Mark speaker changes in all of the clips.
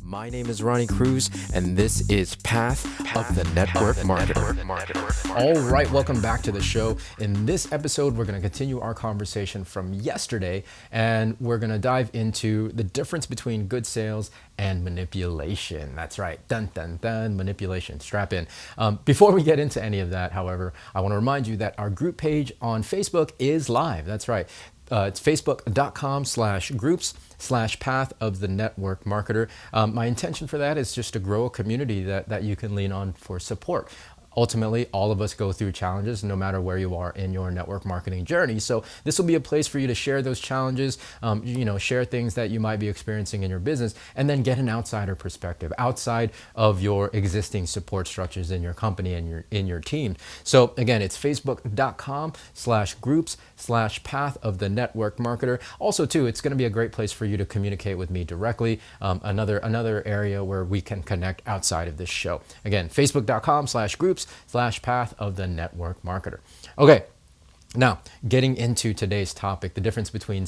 Speaker 1: My name is Ronnie Cruz, and this is Path of the Network Marketer. All right, welcome back to the show. In this episode, we're going to continue our conversation from yesterday, and we're going to dive into the difference between good sales and manipulation. That's right, dun dun dun, manipulation. Strap in. Before we get into any of that, however, I want to remind you that our group page on Facebook is live. That's right. It's facebook.com/groups/path of the network marketer. My intention for that is just to grow a community that you can lean on for support. Ultimately, all of us go through challenges no matter where you are in your network marketing journey. So this will be a place for you to share those challenges, share things that you might be experiencing in your business, and then get an outsider perspective outside of your existing support structures in your company and in your team. So again, it's facebook.com/groups/path of the network marketer. Also too, it's going to be a great place for you to communicate with me directly. Another area where we can connect outside of this show. Again, facebook.com/groups/path of the network marketer. Okay. Now, getting into today's topic, the difference between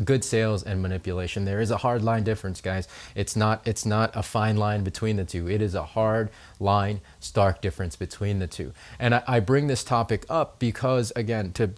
Speaker 1: good sales and manipulation. There is a hard line difference, guys. It's not a fine line between the two. It is a hard line, stark difference between the two. And I bring this topic up because, again, to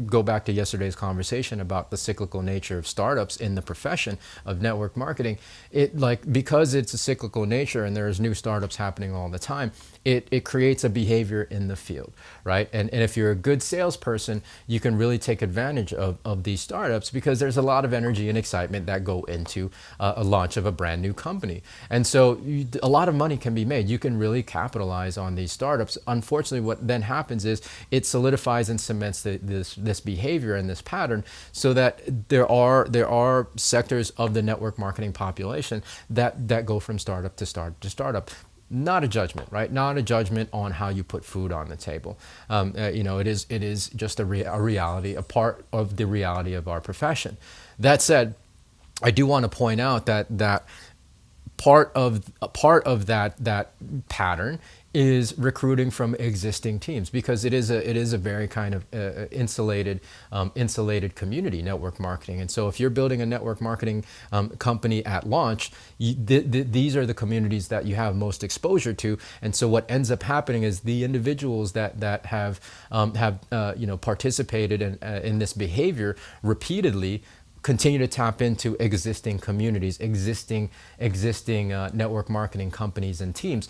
Speaker 1: go back to yesterday's conversation about the cyclical nature of startups in the profession of network marketing. Because it's a cyclical nature and there's new startups happening all the time, it creates a behavior in the field, right? And if you're a good salesperson, you can really take advantage of these startups because there's a lot of energy and excitement that go into a launch of a brand new company. And so a lot of money can be made. You can really capitalize on these startups. Unfortunately, what then happens is it solidifies and cements this behavior and this pattern so that there are sectors of the network marketing population that go from startup to startup. Not a judgment, right? Not a judgment on how you put food on the table. It is just a reality, a part of the reality of our profession. That said, I do want to point out that part of that pattern is recruiting from existing teams, because it is a very kind of insulated community, network marketing. And so if you're building a network marketing company at launch, these are the communities that you have most exposure to. And so what ends up happening is the individuals that have participated in this behavior repeatedly continue to tap into existing communities, existing network marketing companies and teams.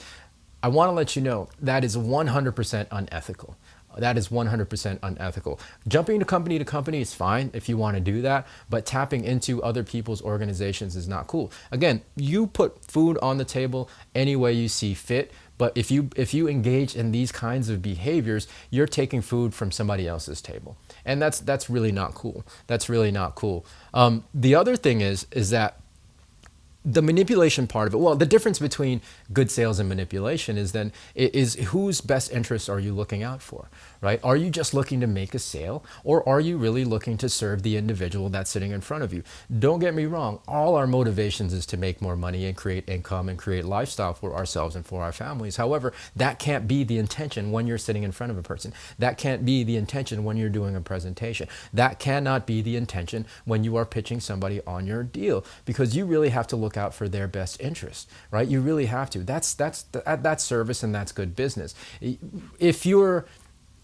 Speaker 1: I want to let you know that is 100% unethical. That is 100% unethical. Jumping to company is fine if you want to do that, but tapping into other people's organizations is not cool. Again, you put food on the table any way you see fit, but if you engage in these kinds of behaviors, you're taking food from somebody else's table. And that's really not cool. That's really not cool. The other thing is that the manipulation part of it, well, the difference between good sales and manipulation is whose best interests are you looking out for, right? Are you just looking to make a sale, or are you really looking to serve the individual that's sitting in front of you? Don't get me wrong. All our motivations is to make more money and create income and create lifestyle for ourselves and for our families. However, that can't be the intention when you're sitting in front of a person. That can't be the intention when you're doing a presentation. That cannot be the intention when you are pitching somebody on your deal, because you really have to look out for their best interest, right? You really have to. That's service, and that's good business. If you're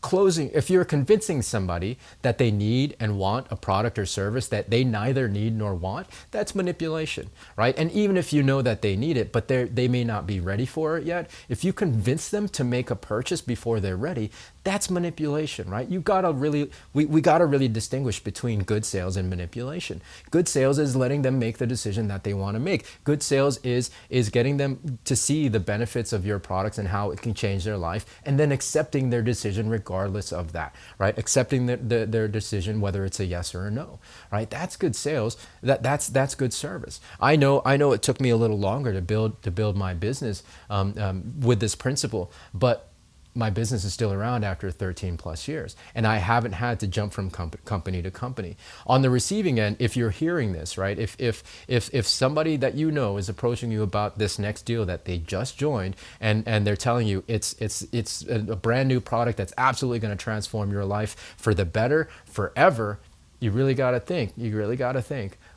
Speaker 1: convincing somebody that they need and want a product or service that they neither need nor want, that's manipulation, right? And even if you know that they need it, but they may not be ready for it yet, if you convince them to make a purchase before they're ready, that's manipulation, right? We gotta really distinguish between good sales and manipulation. Good sales is letting them make the decision that they want to make. Good sales is getting them to see the benefits of your products and how it can change their life, and then accepting their decision regardless of that, right? Accepting their decision, whether it's a yes or a no, right? That's good sales. That's good service. I know it took me a little longer to build my business with this principle, but my business is still around after 13 plus years, and I haven't had to jump from company to company. On the receiving end, if you're hearing this, right, if somebody that you know is approaching you about this next deal that they just joined, and they're telling you it's a brand new product that's absolutely going to transform your life for the better forever, you really got to think.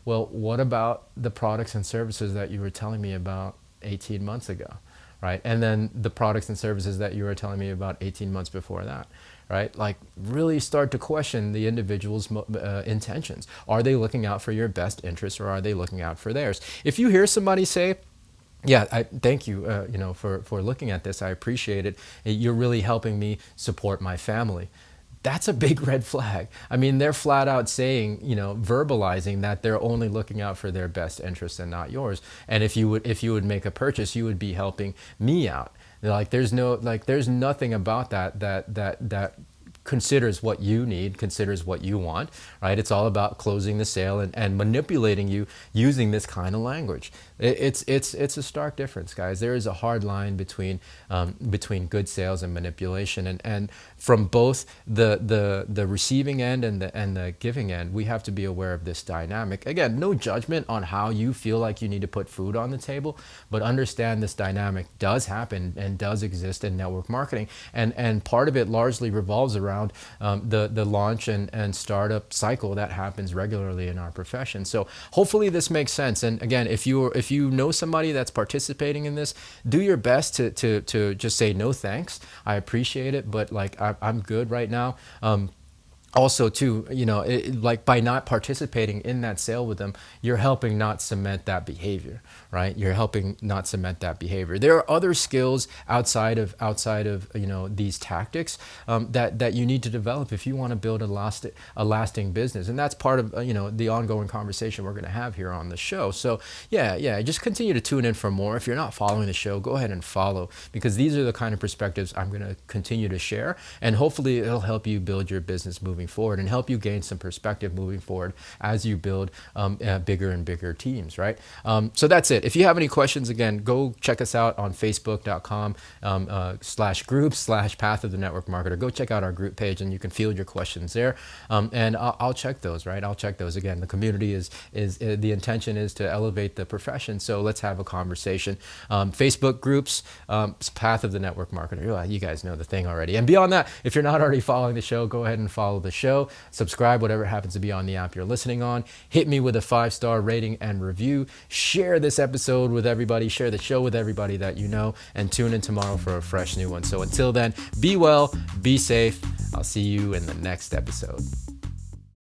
Speaker 1: Well, what about the products and services that you were telling me about 18 months ago, right? And then the products and services that you were telling me about 18 months before that, right? Like really start to question the individual's intentions. Are they looking out for your best interests, or are they looking out for theirs? If you hear somebody say, yeah, I thank you, for looking at this. I appreciate it. You're really helping me support my family. That's a big red flag. I mean, they're flat out saying, verbalizing that they're only looking out for their best interests and not yours. And if you would make a purchase, you would be helping me out. Like there's nothing about that considers what you need, considers what you want, right? It's all about closing the sale and manipulating you using this kind of language. It's a stark difference, guys. There is a hard line between good sales and manipulation, and from both the receiving end and the giving end, we have to be aware of this dynamic. Again, no judgment on how you feel like you need to put food on the table, but understand this dynamic does happen and does exist in network marketing, and part of it largely revolves around the launch and startup cycle that happens regularly in our profession. So hopefully this makes sense. And again, if you know somebody that's participating in this, do your best to just say no thanks. I appreciate it, but like I'm good right now. Also too, like by not participating in that sale with them, you're helping not cement that behavior, right? You're helping not cement that behavior. There are other skills outside of these tactics that you need to develop if you want to build a lasting business, and that's part of the ongoing conversation we're going to have here on the show. So yeah, just continue to tune in for more. If you're not following the show, go ahead and follow, because these are the kind of perspectives I'm going to continue to share, and hopefully it'll help you build your business moving forward and help you gain some perspective moving forward as you build bigger and bigger teams, right? So that's it. If you have any questions, again, go check us out on facebook.com /groups/path of the network marketer. Go check out our group page and you can field your questions there. And I'll check those, right? I'll check those. Again, the community is the intention is to elevate the profession. So let's have a conversation. Facebook groups, path of the network marketer. You guys know the thing already. And beyond that, if you're not already following the show, go ahead and follow the show, subscribe, whatever happens to be on the app you're listening on, hit me with a 5-star rating and review, share this episode with everybody, share the show with everybody that you know, and tune in tomorrow for a fresh new one. So until then, be well, be safe. I'll see you in the next episode.